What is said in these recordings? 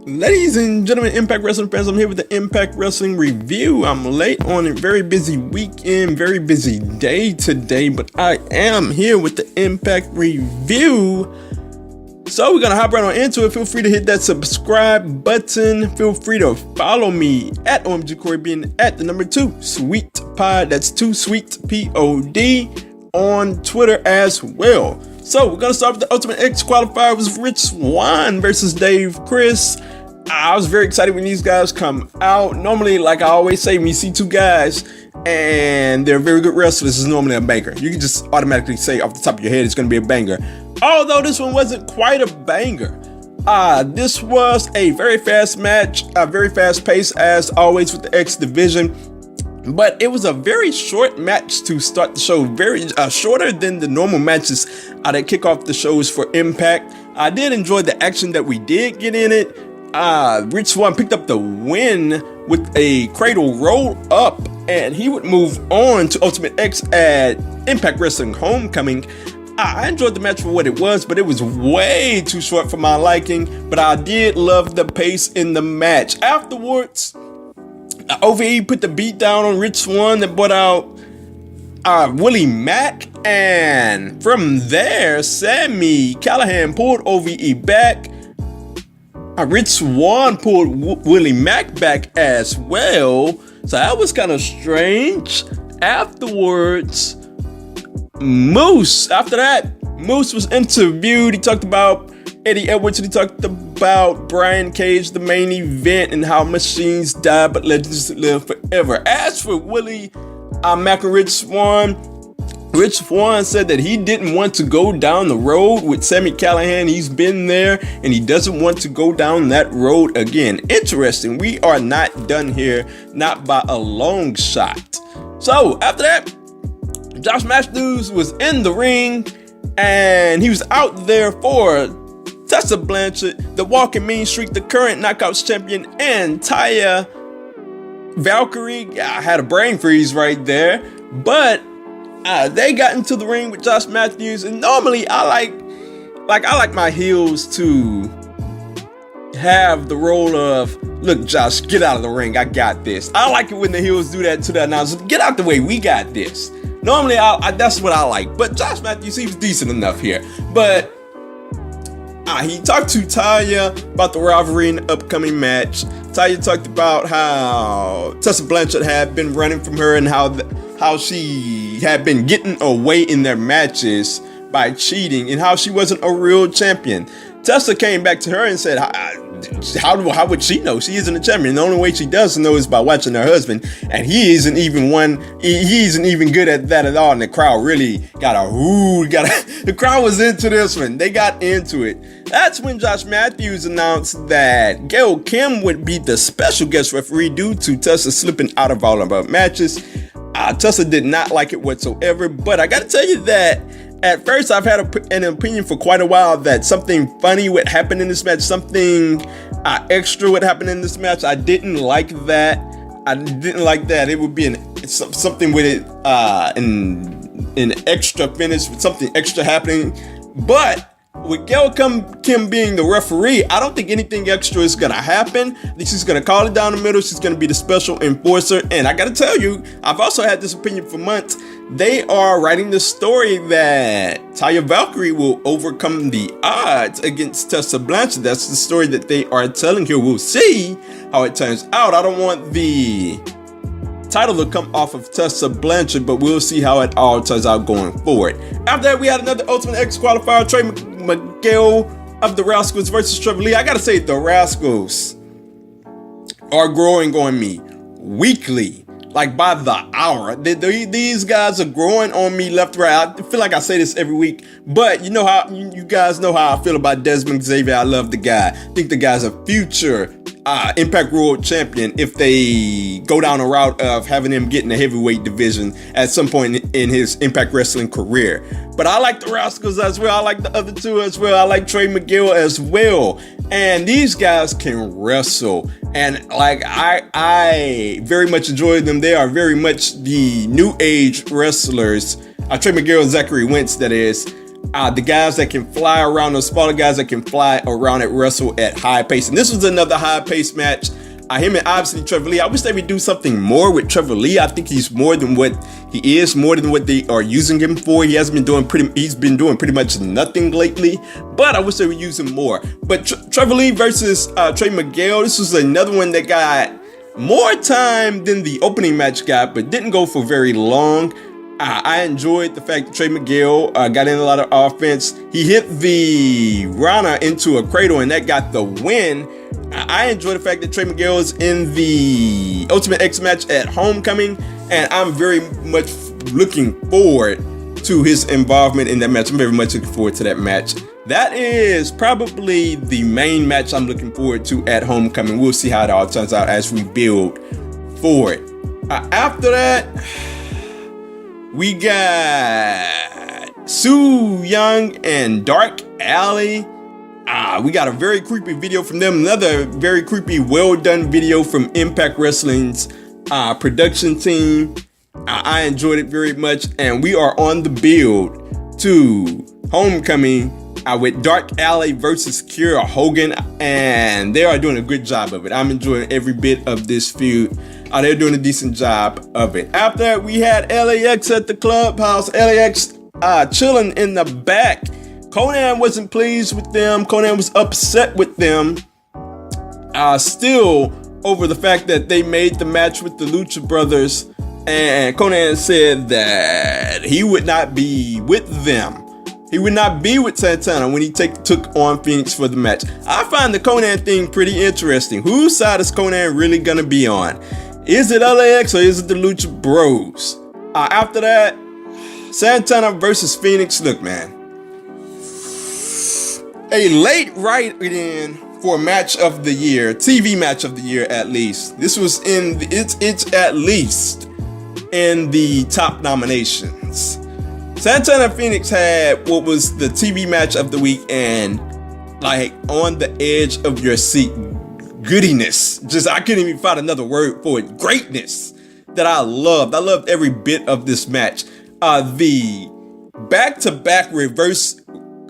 Ladies and gentlemen, Impact Wrestling fans, I'm here with the Impact Wrestling review. I'm late on a very busy weekend, very busy day today, but I am here with the Impact review. So we're going to hop right on into it. Feel free to hit that subscribe button. Feel free to follow me at OMG Caribbean at the number 2 Sweet Pod. That's 2 Sweet Pod on Twitter as well. So we're going to start with the Ultimate X qualifier. It was Rich Swann versus Dave Chris. I was very excited when these guys come out. Normally, like I always say, when you see two guys and they're very good wrestlers, it's normally a banger. You can just automatically say off the top of your head it's going to be a banger. Although this one wasn't quite a banger. This was a very fast match, a very fast pace as always with the X Division. But it was a very short match to start the show, very shorter than the normal matches that kick off the shows for Impact. I did enjoy the action that we did get in it. Rich Swann picked up the win with a cradle roll up, and he would move on to Ultimate X at Impact Wrestling Homecoming. I enjoyed the match for what it was, but it was way too short for my liking. But I did love the pace in the match. Afterwards, OVE put the beat down on Rich Swann that brought out Willie Mack, and from there, Sami Callihan pulled OVE back. Rich Swann pulled Willie Mack back as well, so that was kind of strange. Afterwards, Moose was interviewed. He talked about Eddie Edwards, and he talked about Brian Cage, the main event, and how machines die but legends live forever. As for Willie Mack and Rich Swann said that he didn't want to go down the road with Sami Callihan. He's been there and he doesn't want to go down that road again. Interesting. We are not done here, not by a long shot. So after that, Josh Matthews was in the ring and he was out there for Tessa Blanchard, the Walking Mean Streak, the current Knockouts champion, and Taya Valkyrie. I had a brain freeze right there, but they got into the ring with Josh Matthews, and normally I like my heels to have the role of, look, Josh, get out of the ring, I got this. I like it when the heels do that to the announcer. Get out the way, we got this. Normally, that's what I like, but Josh Matthews, he was decent enough here. But he talked to Taya about the rivalry in the upcoming match. Taya talked about how Tessa Blanchard had been running from her and how she had been getting away in their matches by cheating and how she wasn't a real champion. Tessa came back to her and said, how would she know? She isn't a champion. The only way she does know is by watching her husband, and he isn't even good at that at all. And the crowd really the crowd was into this one. They got into it. That's when Josh Matthews announced that Gail Kim would be the special guest referee due to Tessa slipping out of all of her matches. Tessa did not like it whatsoever, but I gotta tell you that at first I've had an opinion for quite a while that something funny would happen in this match, something extra would happen in this match. I didn't like that. It would be something with it, an extra finish with something extra happening. But with Gail Kim being the referee, I don't think anything extra is going to happen. I think she's going to call it down the middle. She's going to be the special enforcer. And I got to tell you, I've also had this opinion for months. They are writing the story that Taya Valkyrie will overcome the odds against Tessa Blanchard. That's the story that they are telling here. We'll see how it turns out. I don't want the title to come off of Tessa Blanchard, but we'll see how it all turns out going forward. After that, we had another Ultimate X qualifier, Trey Miguel of the Rascals versus Trevor Lee. I gotta say, the Rascals are growing on me weekly, like by the hour. These guys are growing on me left, right. I feel like I say this every week, but you guys know how I feel about Desmond Xavier. I love the guy. I think the guy's a future Impact World Champion if they go down a route of having him get in the heavyweight division at some point in his Impact Wrestling career. But I like the Rascals as well. I like the other two as well. I like Trey Miguel as well. And these guys can wrestle. And like I very much enjoy them. They are very much the new age wrestlers. Trey Miguel and Zachary Wentz, that is. The guys that can fly around, those smaller guys that can fly around and wrestle at high pace. And this was another high pace match. Him and obviously Trevor Lee. I wish they would do something more with Trevor Lee. I think he's more than what he is, more than what they are using him for. He's been doing pretty much nothing lately, but I wish they would use him more. But Trevor Lee versus Trey Miguel, this was another one that got more time than the opening match got, but didn't go for very long. I enjoyed the fact that Trey Miguel got in a lot of offense. He hit the Rana into a cradle, and that got the win. I enjoy the fact that Trey Miguel is in the Ultimate X match at Homecoming, and I'm very much looking forward to his involvement in that match. I'm very much looking forward to that match. That is probably the main match I'm looking forward to at Homecoming. We'll see how it all turns out as we build for it. After that, we got Su Yung and Dark Alley. We got a very creepy video from them. Another very creepy, well done video from Impact Wrestling's production team. I enjoyed it very much. And we are on the build to Homecoming with Dark Alley versus Kiera Hogan. And they are doing a good job of it. I'm enjoying every bit of this feud. They're doing a decent job of it. After that, we had LAX at the clubhouse. LAX chilling in the back. Conan wasn't pleased with them. Conan was upset with them. Still over the fact that they made the match with the Lucha Brothers. And Conan said that he would not be with them. He would not be with Santana when he took on Phoenix for the match. I find the Conan thing pretty interesting. Whose side is Conan really gonna be on? Is it LAX or is it the Lucha Bros? After that, Santana versus Phoenix. Look, man, a late write-in for match of the year, TV match of the year at least. This was it's at least in the top nominations. Santana and Phoenix had what was the TV match of the week, and like on the edge of your seat goodiness. Just, I couldn't even find another word for it. Greatness that I loved. I loved every bit of this match. The back-to-back reverse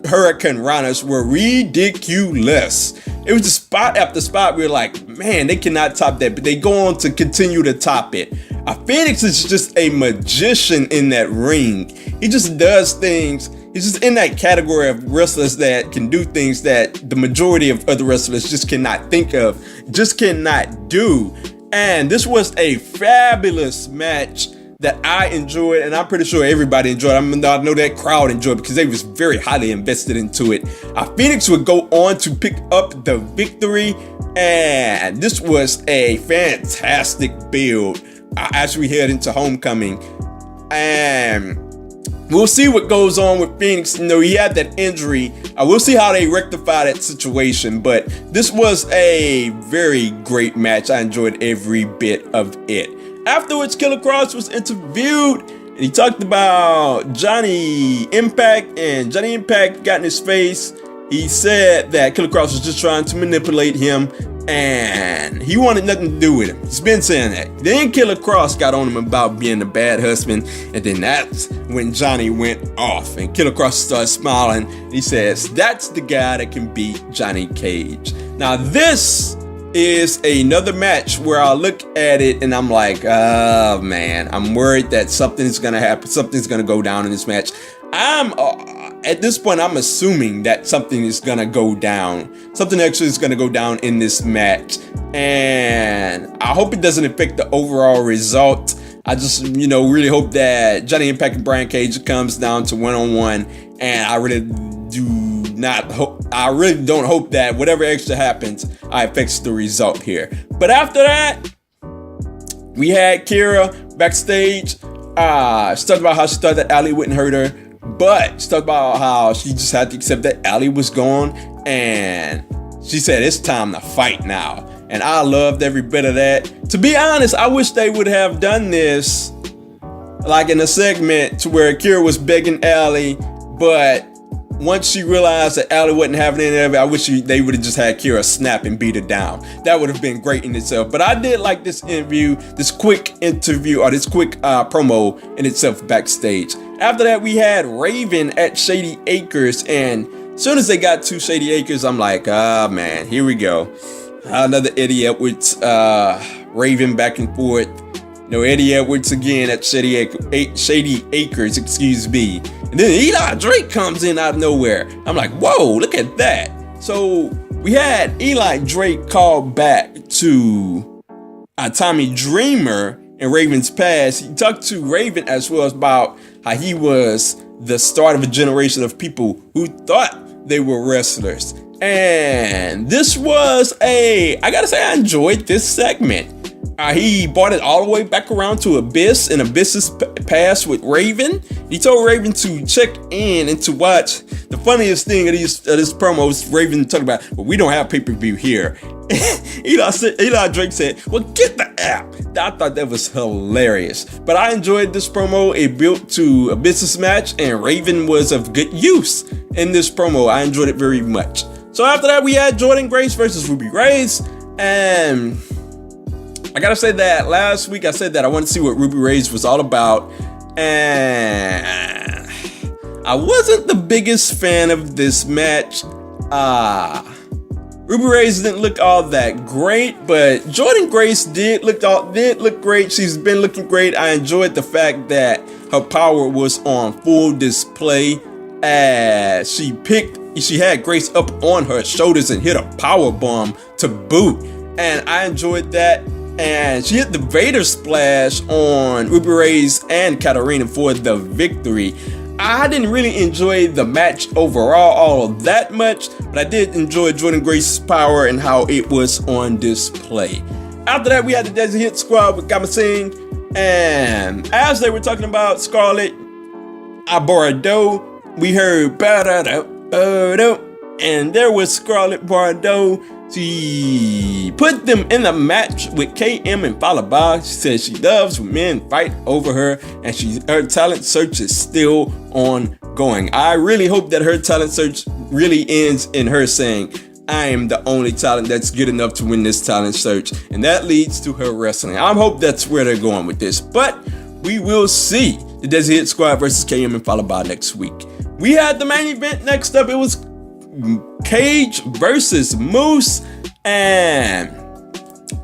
Hurricane Ranas were ridiculous. It was just spot after spot. We were like, man, they cannot top that, but they go on to continue to top it. Phoenix is just a magician in that ring. He just does things. He's just in that category of wrestlers that can do things that the majority of other wrestlers just cannot think of, just cannot do. And this was a fabulous match that I enjoyed, and I'm pretty sure everybody enjoyed. I know that crowd enjoyed it because they was very highly invested into it. Phoenix would go on to pick up the victory, and this was a fantastic build as we head into Homecoming. And we'll see what goes on with Phoenix. You know, he had that injury. We'll see how they rectify that situation. But this was a very great match. I enjoyed every bit of it. Afterwards, Killer Kross was interviewed, and he talked about Johnny Impact, and Johnny Impact got in his face. He said that Killer Kross was just trying to manipulate him, and he wanted nothing to do with him. He's been saying that. Then Killer Kross got on him about being a bad husband, and then that's when Johnny went off, and Killer Kross started smiling, and he says, that's the guy that can beat Johnny Cage. Now this is another match where I look at it and I'm like, oh man, I'm worried that something's gonna happen, something's gonna go down in this match. At this point, I'm assuming that something is gonna go down. Something actually is gonna go down in this match, and I hope it doesn't affect the overall result. I just, really hope that Johnny Impact and Brian Cage comes down to one-on-one, and I really don't hope that whatever extra happens affects the result here. But after that, we had Kiera backstage. She talked about how she thought that Allie wouldn't hurt her, but she talked about how she just had to accept that Allie was gone, and she said it's time to fight now. And I loved every bit of that. To be honest, I wish they would have done this like in a segment to where Kiera was begging Allie, but once she realized that Allie wasn't having any of it, I wish they would have just had Kiera snap and beat her down. That would have been great in itself. But I did like this interview, this quick promo in itself backstage. After that, we had Raven at Shady Acres, and as soon as they got to Shady Acres, I'm like, ah, man, here we go. Another Eddie Edwards, Raven back and forth. No, Eddie Edwards again at Shady Acres, excuse me. And then Eli Drake comes in out of nowhere. I'm like, whoa, look at that. So we had Eli Drake call back to Tommy Dreamer in Raven's past. He talked to Raven as well about how he was the start of a generation of people who thought they were wrestlers. And this was I gotta say, I enjoyed this segment. He brought it all the way back around to Abyss and Abyss's past with Raven. He told Raven to check in and to watch. The funniest thing of this promo was Raven talking about, well, we don't have pay-per-view here. Eli Drake said, well, get the app. I thought that was hilarious. But I enjoyed this promo. It built to Abyss's match, and Raven was of good use in this promo. I enjoyed it very much. So after that, we had Jordynne Grace versus Ruby Raze, and I gotta say that last week I said that I wanted to see what Ruby Raze was all about, and I wasn't the biggest fan of this match. Ruby Raze didn't look all that great, but Jordynne Grace did look great. She's been looking great. I enjoyed the fact that her power was on full display as she had Grace up on her shoulders and hit a power bomb to boot, and I enjoyed that. And she hit the Vader splash on Ruby Raze and Katarina for the victory. I didn't really enjoy the match overall all that much, but I did enjoy Jordynne Grace's power and how it was on display. After that, we had the Desert Hit Squad with Kama Singh, and as they were talking about Scarlett Bordeaux, we heard ba-da-da-ba-da, and there was Scarlett Bordeaux. She put them in the match with KM and Fallah Bahh. She says she loves when men fight over her, and her talent search is still ongoing. I really hope that her talent search really ends in her saying, I am the only talent that's good enough to win this talent search, and that leads to her wrestling. I hope that's where they're going with this, but we will see. The Desert Hit Squad versus KM and Fallah Bahh next week. We had the main event next up. It was Cage versus Moose, and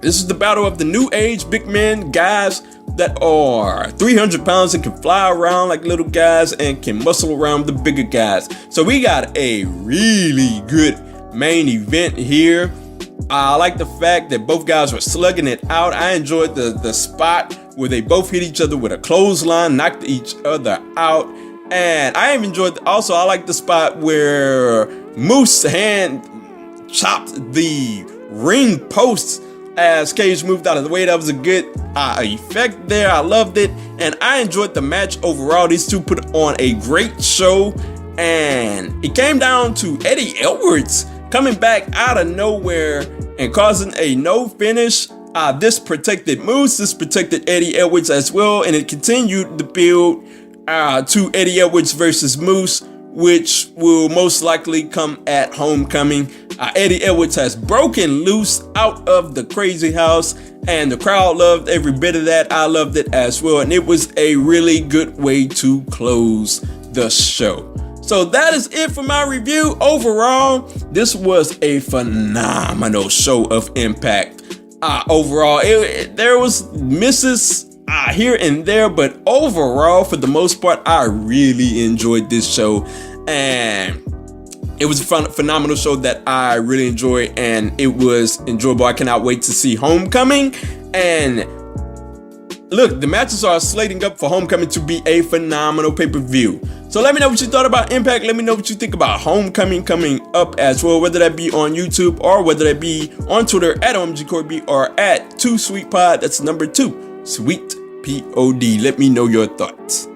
this is the battle of the new age big men, guys that are 300 pounds and can fly around like little guys and can muscle around the bigger guys. So we got a really good main event here. I like the fact that both guys were slugging it out. I enjoyed the spot where they both hit each other with a clothesline, knocked each other out. And I even enjoyed, I like the spot where Moose hand chopped the ring posts as Cage moved out of the way. That was a good effect there. I loved it. And I enjoyed the match overall. These two put on a great show. And it came down to Eddie Edwards coming back out of nowhere and causing a no finish. This protected Moose. This protected Eddie Edwards as well. And it continued the build to Eddie Edwards versus Moose, which will most likely come at Homecoming. Eddie Edwards has broken loose out of the crazy house, and the crowd loved every bit of that. I loved it as well, and it was a really good way to close the show. So that is it for my review. Overall, this was a phenomenal show of Impact. Overall, there was misses here and there, but overall, for the most part, I really enjoyed this show, and it was a phenomenal show that I really enjoyed, and it was enjoyable. I cannot wait to see Homecoming. And look, the matches are slating up for Homecoming to be a phenomenal pay-per-view. So let me know what you thought about Impact. Let me know what you think about Homecoming coming up as well, whether that be on YouTube or whether that be on Twitter at OMGCorby or at 2SweetPod. That's number 2, Sweet Pod. Let me know your thoughts.